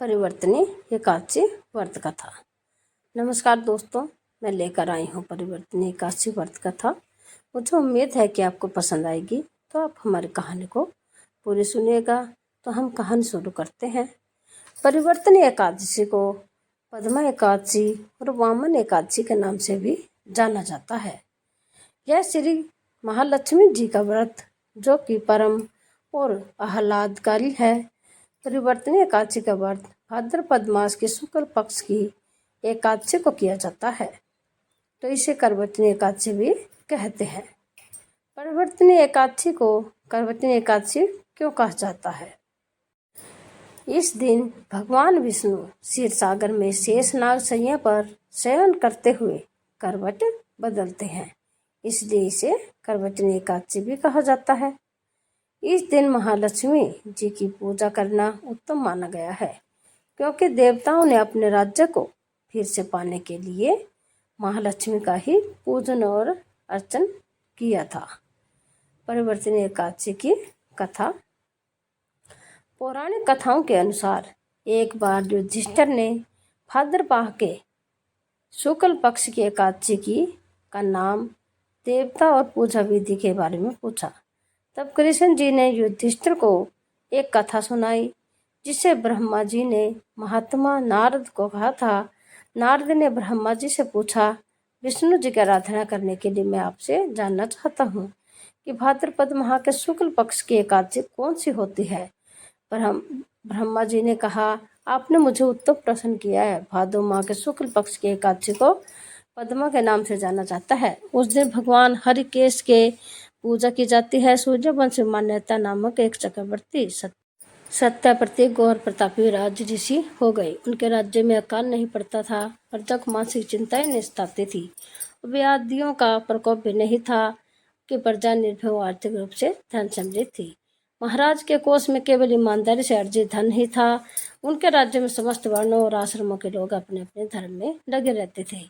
परिवर्तनीय एकादशी व्रत कथा। नमस्कार दोस्तों, मैं लेकर आई हूँ परिवर्तनीय एकादशी व्रत कथा। मुझे उम्मीद है कि आपको पसंद आएगी, तो आप हमारी कहानी को पूरी सुनिएगा। तो हम कहानी शुरू करते हैं। परिवर्तनीय एकादशी को पद्मा एकादशी और वामन एकादशी के नाम से भी जाना जाता है। यह श्री महालक्ष्मी जी का व्रत जो कि परम और आह्लादकारी है। परिवर्तनीय एकादशी का व्रत भाद्रपद मास के शुक्ल पक्ष की एकादशी को किया जाता है, तो इसे करवटनी एकादशी भी कहते हैं। परिवर्तनीय एकादशी को करवटनी एकादशी क्यों कहा जाता है? इस दिन भगवान विष्णु क्षीर सागर में शेषनाग शैया पर शयन करते हुए करवट बदलते हैं, इसलिए इसे करवटनी एकादशी भी कहा जाता है। इस दिन महालक्ष्मी जी की पूजा करना उत्तम माना गया है, क्योंकि देवताओं ने अपने राज्य को फिर से पाने के लिए महालक्ष्मी का ही पूजन और अर्चन किया था। परिवर्तनीय एकादशी की कथा। पौराणिक कथाओं के अनुसार एक बार युधिष्ठिर ने भाद्रपद के शुक्ल पक्ष की एकादशी का नाम, देवता और पूजा विधि के बारे में पूछा। तब कृष्ण जी ने युधिष्ठिर को एक कथा सुनाई, जिसे ब्रह्मा जी ने महात्मा नारद को कहा था। नारद ने ब्रह्मा जी से पूछा, विष्णु जी की आराधना करने के लिए मैं आपसे जानना चाहता हूँ कि भाद्रपद माह के शुक्ल पक्ष की एकादशी कौन सी होती है। ब्रह्मा जी ने कहा, आपने मुझे उत्तम प्रश्न किया है। भादो माह के शुक्ल पक्ष की एकादशी को पद्मा के नाम से जाना जाता है। उस दिन भगवान हरिकेश के पूजा की जाती है। सूर्यवंश मान्यता नामक एक चक्रवर्ती सत्याप्रति गौर प्रतापी राज ऋषि हो गए। उनके राज्य में अकाल नहीं पड़ता था, प्रजा को मानसिक चिंताएं नहीं सताती थी, व्याधियों का प्रकोप भी नहीं था कि प्रजा निर्भय और आर्थिक रूप से धन समृद्ध थी। महाराज के कोष में केवल ईमानदारी से अर्जित धन ही था। उनके राज्य में समस्त वर्णों और आश्रमों के लोग अपने अपने धर्म में लगे रहते थे।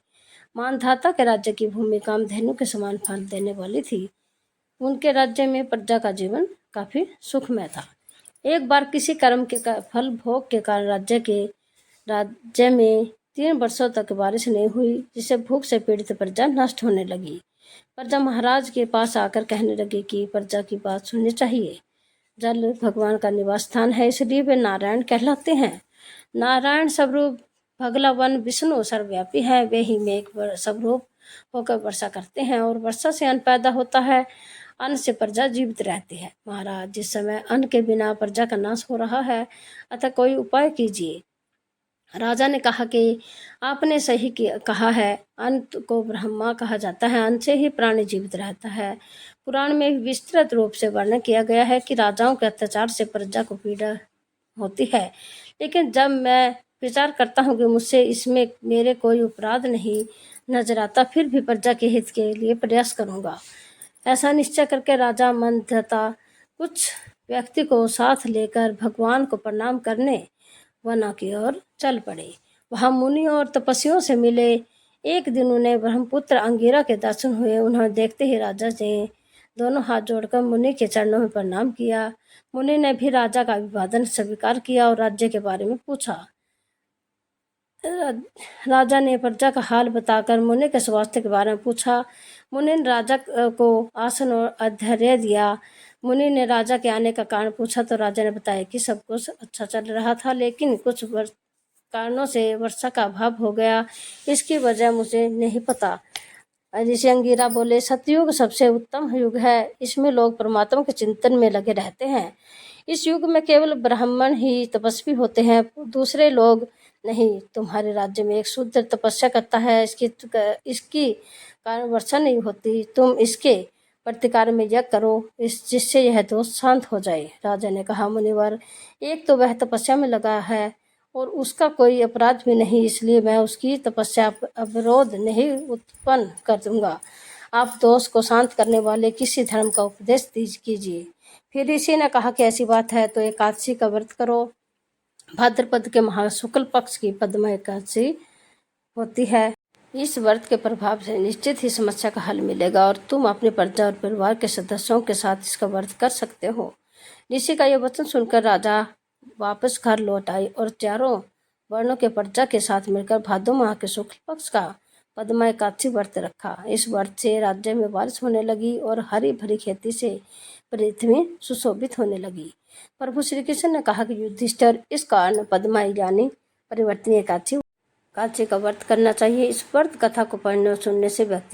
मानधाता के राज्य की भूमि कामधेनु के समान फल देने वाली थी। उनके राज्य में प्रजा का जीवन काफी सुखमय था। एक बार किसी कर्म के फल भोग के कारण राज्य में 3 वर्षों तक बारिश नहीं हुई, जिससे भूख से पीड़ित प्रजा नष्ट होने लगी। प्रजा महाराज के पास आकर कहने लगी कि प्रजा की बात सुननी चाहिए। जल भगवान का निवास स्थान है, इसलिए वे नारायण कहलाते हैं। नारायण स्वरूप भगवान विष्णु सर्वव्यापी है। वे ही मेघ स्वरूप होकर वर्षा करते हैं और वर्षा से अन्न पैदा होता है। अन्न से प्रजा जीवित रहती है। महाराज, जिस समय अन्न के बिना प्रजा का नाश हो रहा है, अतः कोई उपाय कीजिए। राजा ने कहा कि आपने सही कहा है। अन्न को ब्रह्मा कहा जाता है, अन्न से ही प्राणी जीवित रहता है। पुराण में विस्तृत रूप से वर्णन किया गया है कि राजाओं के अत्याचार से प्रजा को पीड़ा होती है, लेकिन जब मैं विचार करता हूँ कि मुझसे इसमें मेरे कोई अपराध नहीं नजर आता, फिर भी प्रजा के हित के लिए प्रयास करूँगा। ऐसा निश्चय करके राजा मंदता कुछ व्यक्ति को साथ लेकर भगवान को प्रणाम करने वना की ओर चल पड़े। वहां मुनि और तपस्वियों से मिले। एक दिन उन्हें ब्रह्मपुत्र अंगिरा के दर्शन हुए। उन्हें देखते ही राजा ने दोनों हाथ जोड़कर मुनि के चरणों में प्रणाम किया। मुनि ने भी राजा का अभिवादन स्वीकार किया और राज्य के बारे में पूछा। राजा ने प्रजा का हाल बताकर मुनि के स्वास्थ्य के बारे में पूछा। मुनि ने राजा को आसन और आध्वर्य दिया। मुनि ने राजा के आने का कारण पूछा तो राजा ने बताया कि सब कुछ अच्छा चल रहा था, लेकिन कुछ कारणों से वर्षा का अभाव हो गया। इसकी वजह मुझे नहीं पता। ऋषि अंगिरा बोले, सतयुग सबसे उत्तम युग है। इसमें लोग परमात्मा के चिंतन में लगे रहते हैं। इस युग में केवल ब्राह्मण ही तपस्वी होते हैं, दूसरे लोग नहीं। तुम्हारे राज्य में एक शूद्र तपस्या करता है, इसकी कारण वर्षा नहीं होती। तुम इसके प्रतिकार में यज्ञ करो, जिससे यह दोष शांत हो जाए। राजा ने कहा, मुनिवर, एक तो वह तपस्या में लगा है और उसका कोई अपराध भी नहीं, इसलिए मैं उसकी तपस्या अवरोध नहीं उत्पन्न कर दूंगा। आप दोष को शांत करने वाले किसी धर्म का उपदेश कीजिए। फिर ऋषि ने कहा कि ऐसी बात है तो एकादशी का व्रत करो। भाद्रपद के माह शुक्ल पक्ष की पद्मा एकादशी होती है। इस व्रत के प्रभाव से निश्चित ही समस्या का हल मिलेगा और तुम अपने प्रजा और परिवार के सदस्यों के साथ इसका व्रत कर सकते हो। ऋषि का यह वचन सुनकर राजा वापस घर लौट आई और चारों वर्णों के प्रजा के साथ मिलकर भादो माह के शुक्ल पक्ष का पद्मा एकादशी व्रत रखा। इस व्रत से राज्य में बारिश होने लगी और हरी भरी खेती से पृथ्वी सुशोभित होने लगी। प्रभु श्री कृष्ण ने कहा कि युधिष्ठिर, इस कारण पद्मा यानी परिवर्तनीय एकादशी का व्रत करना चाहिए। इस व्रत कथा को पढ़ने और सुनने से व्यक्ति